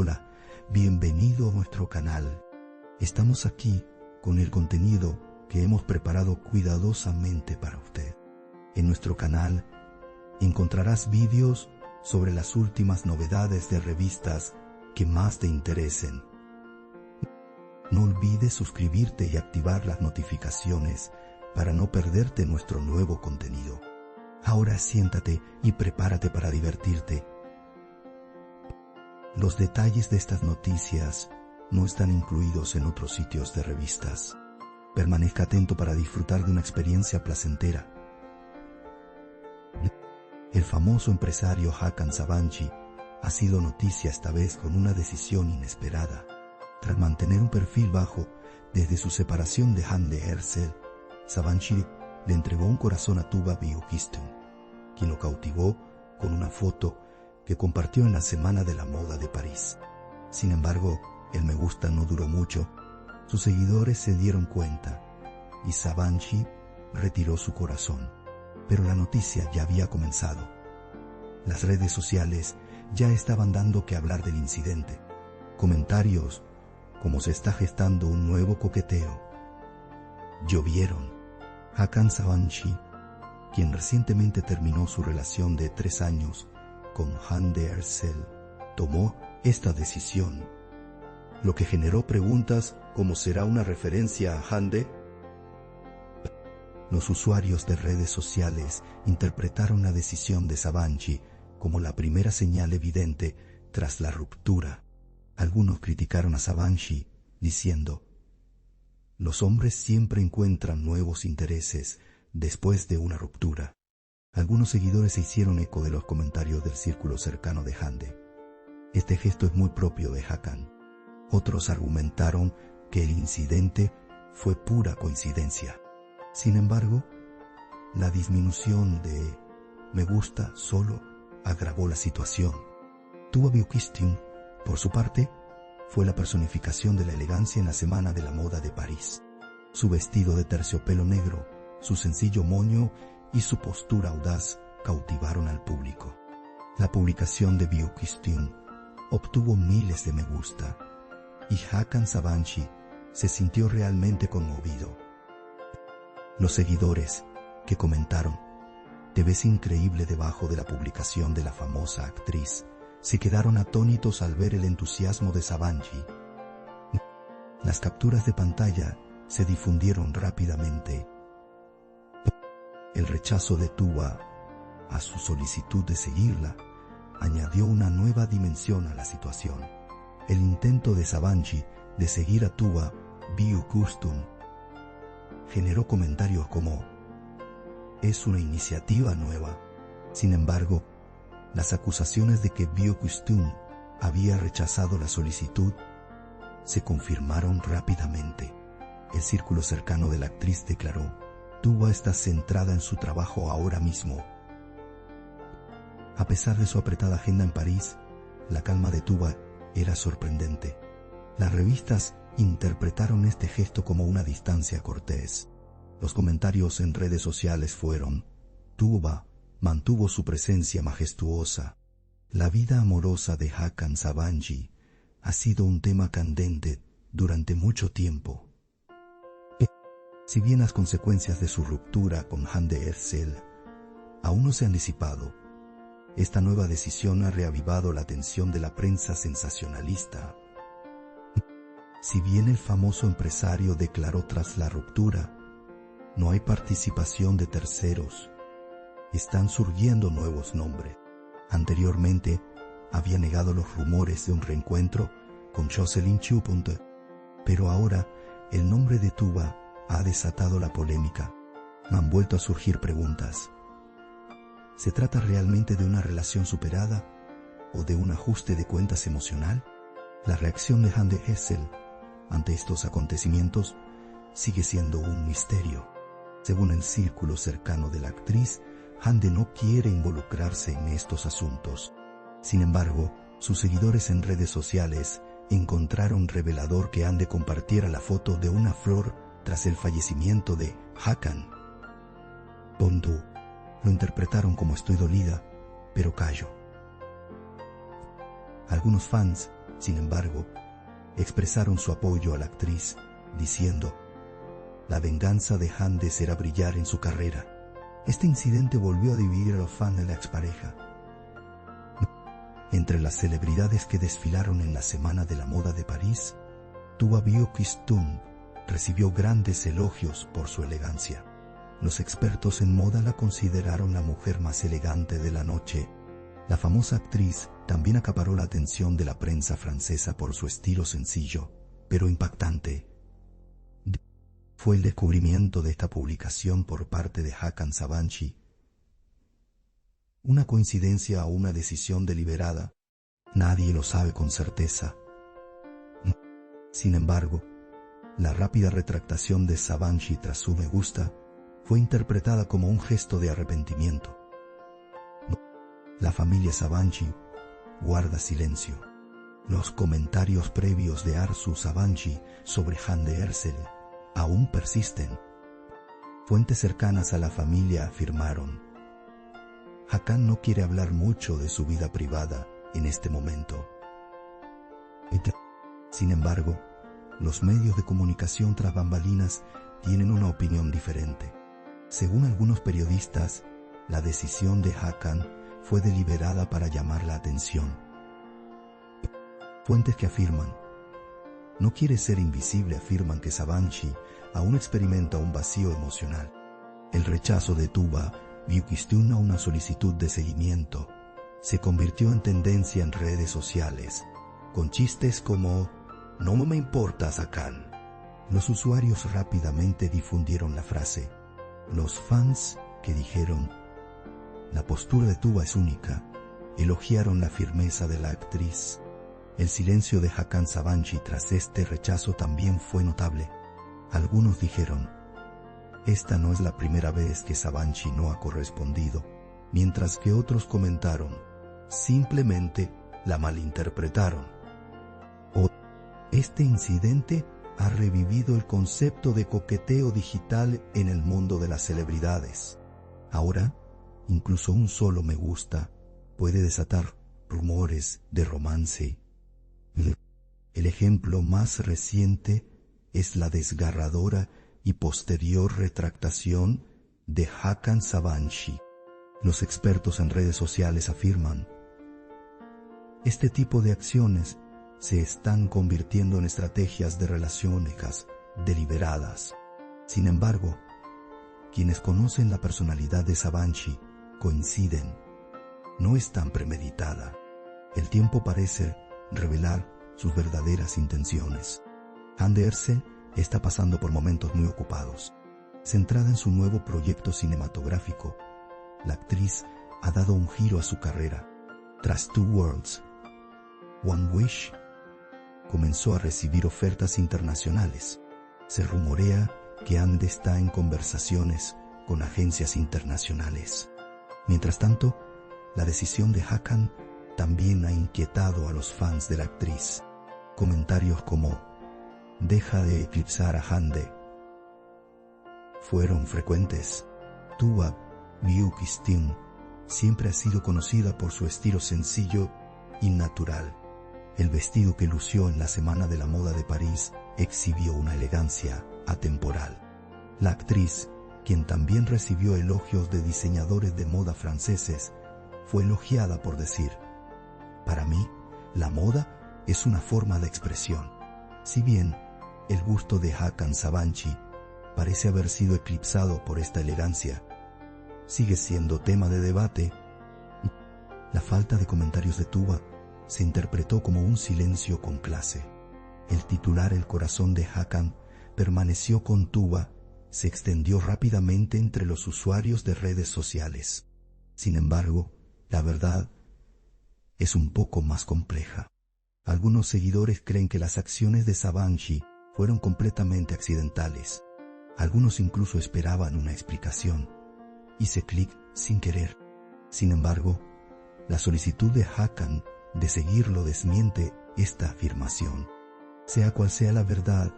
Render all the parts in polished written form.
Hola, bienvenido a nuestro canal. Estamos aquí con el contenido que hemos preparado cuidadosamente para usted. En nuestro canal encontrarás vídeos sobre las últimas novedades de revistas que más te interesen. No olvides suscribirte y activar las notificaciones para no perderte nuestro nuevo contenido. Ahora siéntate y prepárate para divertirte. Los detalles de estas noticias no están incluidos en otros sitios de revistas. Permanezca atento para disfrutar de una experiencia placentera. El famoso empresario Hakan Sabancı ha sido noticia esta vez con una decisión inesperada. Tras mantener un perfil bajo desde su separación de Hande Erçel, Sabancı le entregó un corazón a Tuba Büyüküstün, quien lo cautivó con una foto que compartió en la Semana de la Moda de París. Sin embargo, el me gusta no duró mucho. Sus seguidores se dieron cuenta y Sabancı retiró su corazón. Pero la noticia ya había comenzado. Las redes sociales ya estaban dando que hablar del incidente. Comentarios como se está gestando un nuevo coqueteo llovieron. Hakan Sabancı, quien recientemente terminó su relación de 3 años con Hande Erçel, tomó esta decisión, lo que generó preguntas como ¿será una referencia a Hande? Los usuarios de redes sociales interpretaron la decisión de Sabancı como la primera señal evidente tras la ruptura. Algunos criticaron a Sabancı diciendo: los hombres siempre encuentran nuevos intereses después de una ruptura. Algunos seguidores se hicieron eco de los comentarios del círculo cercano de Hande. Este gesto es muy propio de Hakan. Otros argumentaron que el incidente fue pura coincidencia. Sin embargo, la disminución de me gusta solo agravó la situación. Tuba Büyüküstün, por su parte, fue la personificación de la elegancia en la Semana de la Moda de París. Su vestido de terciopelo negro, su sencillo moño y su postura audaz cautivaron al público. La publicación de Büyüküstün obtuvo miles de me gusta y Hakan Sabancı se sintió realmente conmovido. Los seguidores que comentaron «Te ves increíble» debajo de la publicación de la famosa actriz se quedaron atónitos al ver el entusiasmo de Sabancı. Las capturas de pantalla se difundieron rápidamente. El rechazo de Tuba a su solicitud de seguirla añadió una nueva dimensión a la situación. El intento de Sabancı de seguir a Tuba Büyüküstün generó comentarios como «es una iniciativa nueva». Sin embargo, las acusaciones de que Büyüküstün había rechazado la solicitud se confirmaron rápidamente. El círculo cercano de la actriz declaró: Tuba está centrada en su trabajo ahora mismo. A pesar de su apretada agenda en París, la calma de Tuba era sorprendente. Las revistas interpretaron este gesto como una distancia cortés. Los comentarios en redes sociales fueron: Tuba mantuvo su presencia majestuosa. La vida amorosa de Hakan Sabancı ha sido un tema candente durante mucho tiempo. Si bien las consecuencias de su ruptura con Hande Erçel aún no se han disipado, esta nueva decisión ha reavivado la atención de la prensa sensacionalista. Si bien el famoso empresario declaró tras la ruptura, no hay participación de terceros, están surgiendo nuevos nombres. Anteriormente había negado los rumores de un reencuentro con Jocelyn Chupont, pero ahora el nombre de Tuba ha desatado la polémica. Han vuelto a surgir preguntas. ¿Se trata realmente de una relación superada o de un ajuste de cuentas emocional? La reacción de Hande Erçel ante estos acontecimientos sigue siendo un misterio. Según el círculo cercano de la actriz, Hande no quiere involucrarse en estos asuntos. Sin embargo, sus seguidores en redes sociales encontraron revelador que Hande compartiera la foto de una flor tras el fallecimiento de Hakan. Bondu lo interpretaron como estoy dolida, pero callo. Algunos fans Sin embargo, expresaron su apoyo a la actriz, diciendo: la venganza de Hande será brillar en su carrera. Este incidente volvió a dividir a los fans de la expareja. Entre las celebridades que desfilaron en la Semana de la Moda de París, Tuba Büyüküstün recibió grandes elogios por su elegancia. Los expertos en moda la consideraron la mujer más elegante de la noche. La famosa actriz también acaparó la atención de la prensa francesa por su estilo sencillo, pero impactante. Fue el descubrimiento de esta publicación por parte de Hakan Sabancı una coincidencia o una decisión deliberada. Nadie lo sabe con certeza. Sin embargo, la rápida retractación de Sabancı tras su me gusta fue interpretada como un gesto de arrepentimiento. La familia Sabancı guarda silencio. Los comentarios previos de Arzu Sabancı sobre Hande Erçel aún persisten. Fuentes cercanas a la familia afirmaron: Hakan no quiere hablar mucho de su vida privada en este momento. Sin embargo, los medios de comunicación tras bambalinas tienen una opinión diferente. Según algunos periodistas, la decisión de Hakan fue deliberada para llamar la atención. Fuentes que afirman: no quiere ser invisible afirman que Sabancı aún experimenta un vacío emocional. El rechazo de Tuba Büyüküstün a una solicitud de seguimiento se convirtió en tendencia en redes sociales, con chistes como «No me importas, Hakan». Los usuarios rápidamente difundieron la frase. Los fans que dijeron «La postura de Tuba es única», elogiaron la firmeza de la actriz. El silencio de Hakan Sabancı tras este rechazo también fue notable. Algunos dijeron: esta no es la primera vez que Sabancı no ha correspondido, mientras que otros comentaron: simplemente la malinterpretaron. O este incidente ha revivido el concepto de coqueteo digital en el mundo de las celebridades. Ahora, incluso un solo me gusta puede desatar rumores de romance. El ejemplo más reciente es la desgarradora y posterior retractación de Hakan Sabancı. Los expertos en redes sociales afirman: este tipo de acciones se están convirtiendo en estrategias de relaciones deliberadas. Sin embargo, quienes conocen la personalidad de Sabancı coinciden: no es tan premeditada. El tiempo parece revelar sus verdaderas intenciones. Hande Erçel está pasando por momentos muy ocupados. Centrada en su nuevo proyecto cinematográfico, la actriz ha dado un giro a su carrera. Tras Two Worlds, One Wish, comenzó a recibir ofertas internacionales. Se rumorea que Hande está en conversaciones con agencias internacionales. Mientras tanto, la decisión de Hakan también ha inquietado a los fans de la actriz. Comentarios como «deja de eclipsar a Hande» fueron frecuentes. Tuba Büyüküstün siempre ha sido conocida por su estilo sencillo y natural. El vestido que lució en la Semana de la Moda de París exhibió una elegancia atemporal. La actriz, quien también recibió elogios de diseñadores de moda franceses, fue elogiada por decir: «Para mí, la moda es una forma de expresión». Si bien el gusto de Hakan Sabancı parece haber sido eclipsado por esta elegancia, sigue siendo tema de debate. La falta de comentarios de Tuba se interpretó como un silencio con clase. El titular «El corazón de Hakan» permaneció con Tuba se extendió rápidamente entre los usuarios de redes sociales. Sin embargo, la verdad es un poco más compleja. Algunos seguidores creen que las acciones de Sabancı fueron completamente accidentales. Algunos incluso esperaban una explicación. Hice clic sin querer. Sin embargo, la solicitud de Hakan de seguirlo desmiente esta afirmación. Sea cual sea la verdad,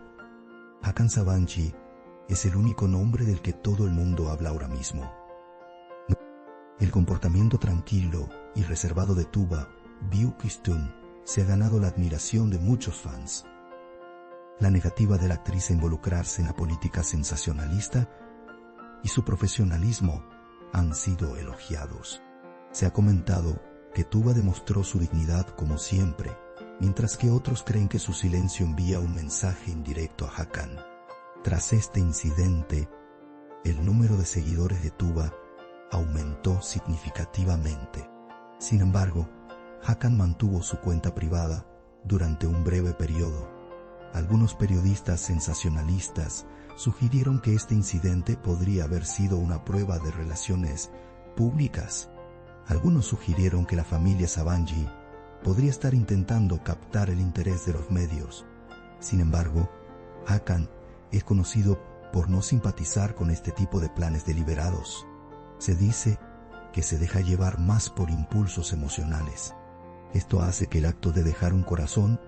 Hakan Sabancı es el único nombre del que todo el mundo habla ahora mismo. El comportamiento tranquilo y reservado de Tuba Büyüküstün se ha ganado la admiración de muchos fans. La negativa de la actriz a involucrarse en la política sensacionalista y su profesionalismo han sido elogiados. Se ha comentado que Tuba demostró su dignidad como siempre, mientras que otros creen que su silencio envía un mensaje indirecto a Hakan. Tras este incidente, el número de seguidores de Tuba aumentó significativamente. Sin embargo, Hakan mantuvo su cuenta privada durante un breve periodo. Algunos periodistas sensacionalistas sugirieron que este incidente podría haber sido una prueba de relaciones públicas. Algunos sugirieron que la familia Sabanji podría estar intentando captar el interés de los medios. Sin embargo, Hakan es conocido por no simpatizar con este tipo de planes deliberados. Se dice que se deja llevar más por impulsos emocionales. Esto hace que el acto de dejar un corazón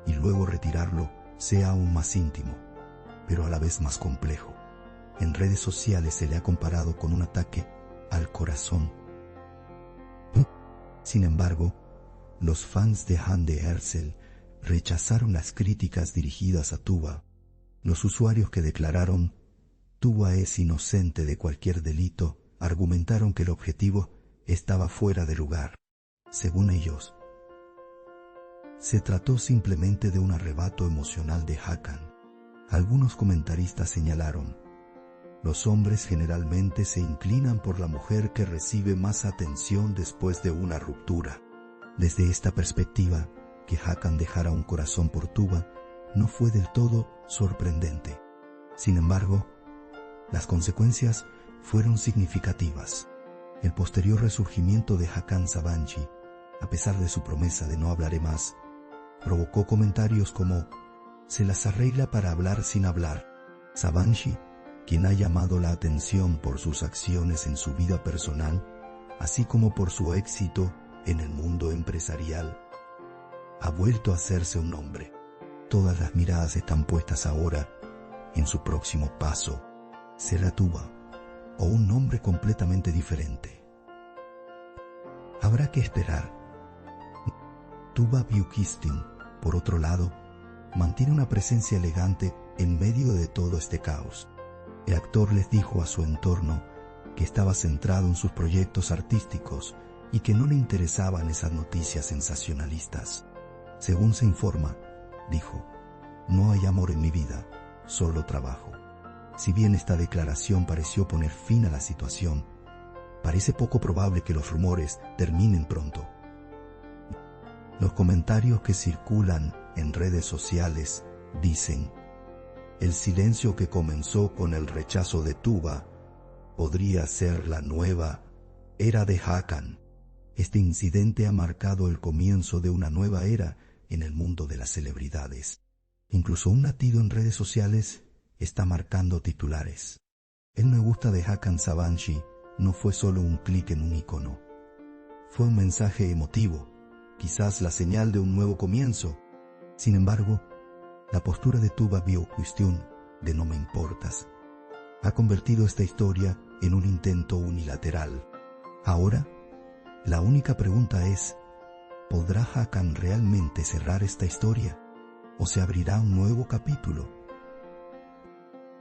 y luego retirarlo sea aún más íntimo, pero a la vez más complejo. En redes sociales se le ha comparado con un ataque al corazón. Sin embargo, los fans de Hande Erçel rechazaron las críticas dirigidas a Tuba. Los usuarios que declararon "Tuba es inocente de cualquier delito" argumentaron que el objetivo estaba fuera de lugar. Según ellos, se trató simplemente de un arrebato emocional de Hakan. Algunos comentaristas señalaron: los hombres generalmente se inclinan por la mujer que recibe más atención después de una ruptura. Desde esta perspectiva, que Hakan dejara un corazón por Tuba no fue del todo sorprendente. Sin embargo, las consecuencias fueron significativas. El posterior resurgimiento de Hakan Sabanci, a pesar de su promesa de no hablaré más, provocó comentarios como "se las arregla para hablar sin hablar". Sabanci, quien ha llamado la atención por sus acciones en su vida personal, así como por su éxito en el mundo empresarial, ha vuelto a hacerse un nombre. Todas las miradas están puestas ahora en su próximo paso. ¿Será Tuba o un nombre completamente diferente? Habrá que esperar. Tuba Büyüküstün, por otro lado, mantiene una presencia elegante en medio de todo este caos. El actor les dijo a su entorno que estaba centrado en sus proyectos artísticos y que no le interesaban esas noticias sensacionalistas. Según se informa, dijo: "No hay amor en mi vida, solo trabajo". Si bien esta declaración pareció poner fin a la situación, parece poco probable que los rumores terminen pronto. Los comentarios que circulan en redes sociales dicen: el silencio que comenzó con el rechazo de Tuba podría ser la nueva era de Hakan. Este incidente ha marcado el comienzo de una nueva era en el mundo de las celebridades. Incluso un latido en redes sociales está marcando titulares. El me gusta de Hakan Sabanci no fue solo un clic en un icono. Fue un mensaje emotivo, quizás la señal de un nuevo comienzo. Sin embargo, la postura de Tuba Büyüküstün, de "no me importas", ha convertido esta historia en un intento unilateral. Ahora, la única pregunta es: ¿podrá Hakan realmente cerrar esta historia? ¿O se abrirá un nuevo capítulo?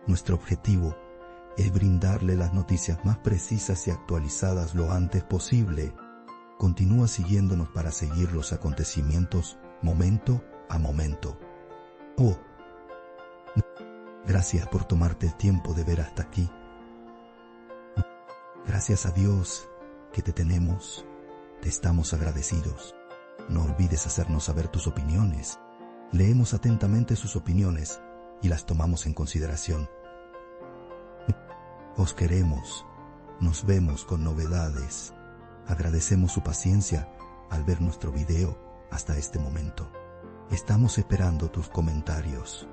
Nuestro objetivo es brindarle las noticias más precisas y actualizadas lo antes posible. Continúa siguiéndonos para seguir los acontecimientos momento a momento. Oh, gracias por tomarte el tiempo de ver hasta aquí. Gracias a Dios que te tenemos, te estamos agradecidos. No olvides hacernos saber tus opiniones. Leemos atentamente sus opiniones y las tomamos en consideración. Os queremos, nos vemos con novedades. Agradecemos su paciencia al ver nuestro video hasta este momento. Estamos esperando tus comentarios.